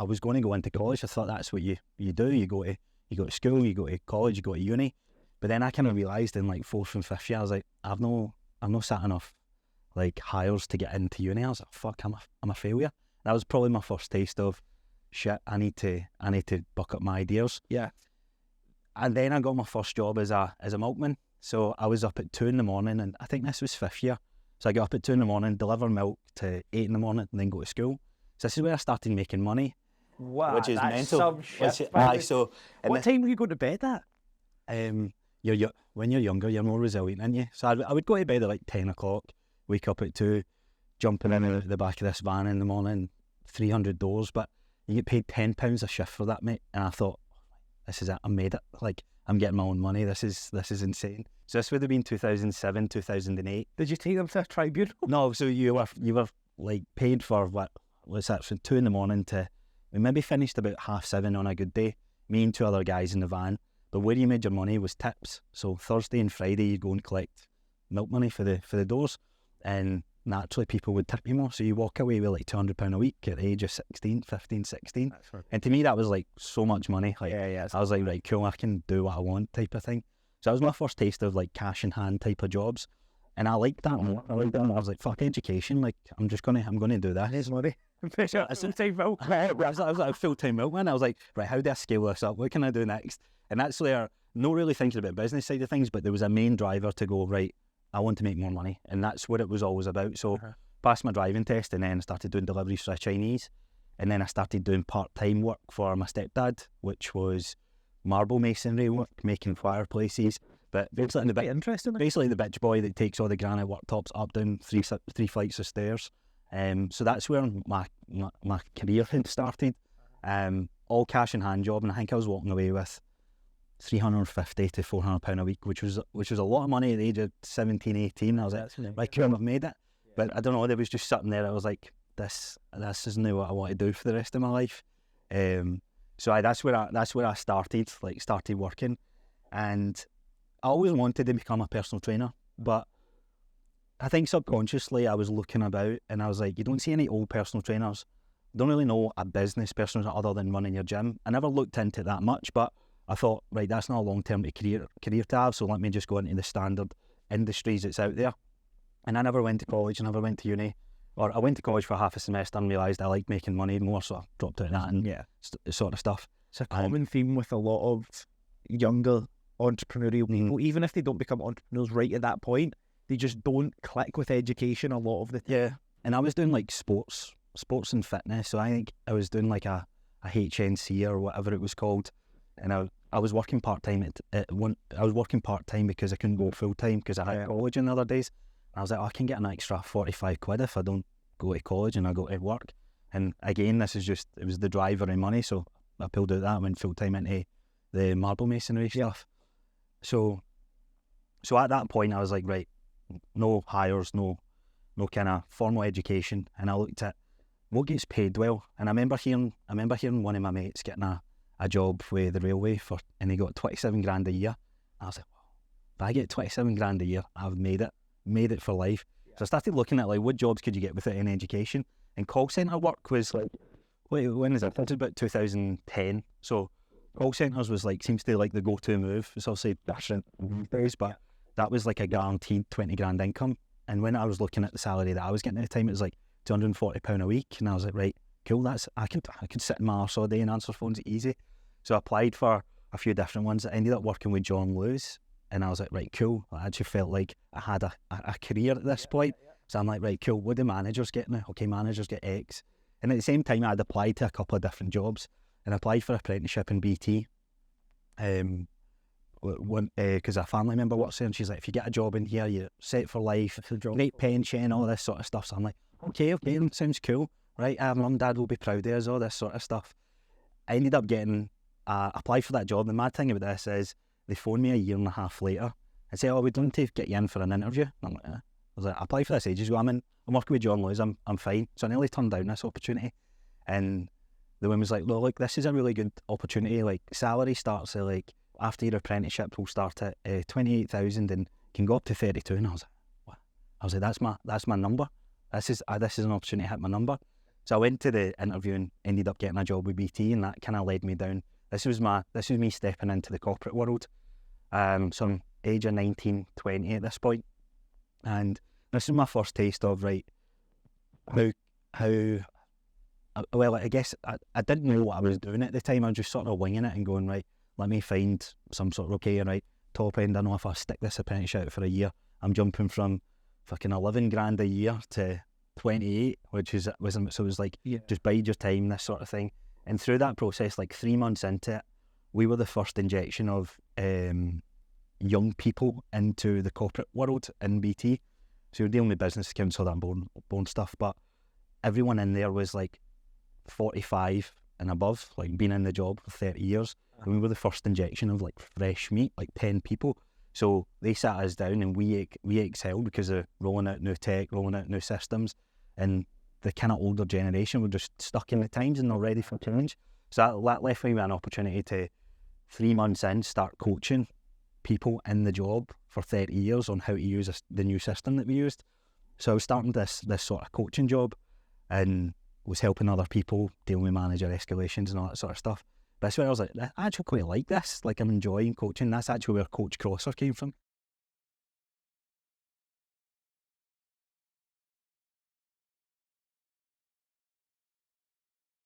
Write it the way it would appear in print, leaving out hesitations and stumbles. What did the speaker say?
I was going to go into college. I thought that's what you do. You go to school, you go to college, you go to uni. But then I kind of realised in like 4th and 5th year, I was like, I've not sat enough like hires to get into uni. I was like, fuck, I'm a failure. That was probably my first taste of shit. I need to buck up my ideas. Yeah. And then I got my first job as a milkman. So I was up at 2 a.m, and I think this was 5th year. So I got up at 2 a.m, deliver milk to 8 a.m, and then go to school. So this is where I started making money. Wow, which is that's mental. some shit. What time were you going to bed at? When you're younger, you're more resilient, aren't you? So I would go to bed at like 10 o'clock, wake up at 2, jumping in the back of this van in the morning, 300 doors, but you get paid £10 a shift for that, mate. And I thought, this is it, I made it. Like, I'm getting my own money. This is insane. So this would have been 2007, 2008. Did you take them to a tribunal? No, so you were like paid for what's that, from 2 a.m. to, we maybe finished about 7:30 on a good day, me and 2 other guys in the van. But where you made your money was tips. So Thursday and Friday you go and collect milk money for the doors, and naturally people would tip you more. So you walk away with like £200 a week at the age of 16, 15, 16. And to me that was like so much money. Like, yeah. I was like, right, cool, I can do what I want type of thing. So that was my first taste of like cash in hand type of jobs. And I liked that. I was like, fuck education. Like, I'm gonna do that. There's money. I was like a full-time milkman. I was like, right, how do I scale this up? What can I do next? And that's where, not really thinking about business side of things, but there was a main driver to go, right, I want to make more money. And that's what it was always about. So passed my driving test, and then started doing deliveries for a Chinese. And then I started doing part-time work for my stepdad, which was marble masonry work, making fireplaces. But basically, basically the bitch boy that takes all the granite worktops up, down three flights of stairs. So that's where my career had started. All cash in hand job, and I think I was walking away with £350 to £400 a week, which was a lot of money at the age of 17, 18. I was like, I couldn't have made it. But I don't know, there was just something there. I was like, this isn't what I want to do for the rest of my life. So that's where I started working, and I always wanted to become a personal trainer, but I think subconsciously I was looking about and I was like, you don't see any old personal trainers. Don't really know a business personal trainer other than running your gym. I never looked into it that much, but I thought, right, that's not a long-term career to have, so let me just go into the standard industries that's out there. And I never went to college, I never went to uni, or I went to college for half a semester and realised I liked making money more, so I dropped out of that and sort of stuff. It's a common theme with a lot of younger entrepreneurial people, even if they don't become entrepreneurs right at that point, they just don't click with education a lot of the time. Yeah, and I was doing like sports and fitness, so I think I was doing like a HNC or whatever it was called, and I was working part-time I was working part-time because I couldn't go full-time because I had college in the other days. I was like, I can get an extra 45 quid if I don't go to college and I go to work. And again, it was the driver and money, so I pulled out that and went full-time into the marble masonry stuff. So at that point I was like, right, no hires, no kind of formal education, and I looked at what gets paid well. And I remember hearing one of my mates getting a job with the railway and he got 27 grand a year. I was like, wow, if I get 27 grand a year, I've made it for life. So I started looking at like what jobs could you get without any education, and call centre work was like, when is it? That's about 2010. So call centres was like, seems to be like the go-to move. It's obviously different these days, but that was like a guaranteed 20 grand income. And when I was looking at the salary that I was getting at the time, it was like £240 a week. And I was like, right, cool, I could sit in my arse all day and answer phones easy. So I applied for a few different ones. I ended up working with John Lewis, and I was like, right, cool. I actually felt like I had a career at this point. So I'm like, right, cool, what do managers get now? Okay, managers get X. And at the same time, I'd applied to a couple of different jobs, and I applied for apprenticeship in BT. Because a family member works there, and she's like, if you get a job in here, you're set for life, great pension, all this sort of stuff. So I'm like, okay, that sounds cool, right? Mum and dad will be proud of us, all this sort of stuff. I ended up getting applied for that job. The mad thing about this is they phoned me a year and a half later and said, we'd like to get you in for an interview. And I'm like, I was like, I applied for this ages ago. I'm working with John Lewis, I'm fine. So I nearly turned down this opportunity. And the woman was like, look, this is a really good opportunity. Like, salary starts at like, after your apprenticeship will start at 28,000 and can go up to 32. And I was like, what? I was like, that's my number. This is an opportunity to hit my number. So I went to the interview and ended up getting a job with BT, and that kind of led me down. This was me stepping into the corporate world. So I'm age of 19, 20 at this point, and this is my first taste of well, I guess I didn't know what I was doing at the time. I was just sort of winging it and going, right, let me find some sort of, okay, right, top end, I know if I stick this apprenticeship out for a year, I'm jumping from fucking 11 grand a year to 28, which was so it was like, just bide your time, this sort of thing. And through that process, like 3 months into it, we were the first injection of young people into the corporate world in BT. So you're dealing with business accounts, all that bone stuff, but everyone in there was like 45 and above, like been in the job for 30 years. And we were the first injection of like fresh meat, like 10 people. So they sat us down and we excelled because of rolling out new tech, rolling out new systems. And the kind of older generation were just stuck in the times and not ready for change. So that left me with an opportunity to, 3 months in, start coaching people in the job for 30 years on how to use the new system that we used. So I was starting this sort of coaching job and was helping other people dealing with manager escalations and all that sort of stuff. But that's where I was like, I actually quite like this. Like, I'm enjoying coaching. That's actually where Coach Crosser came from.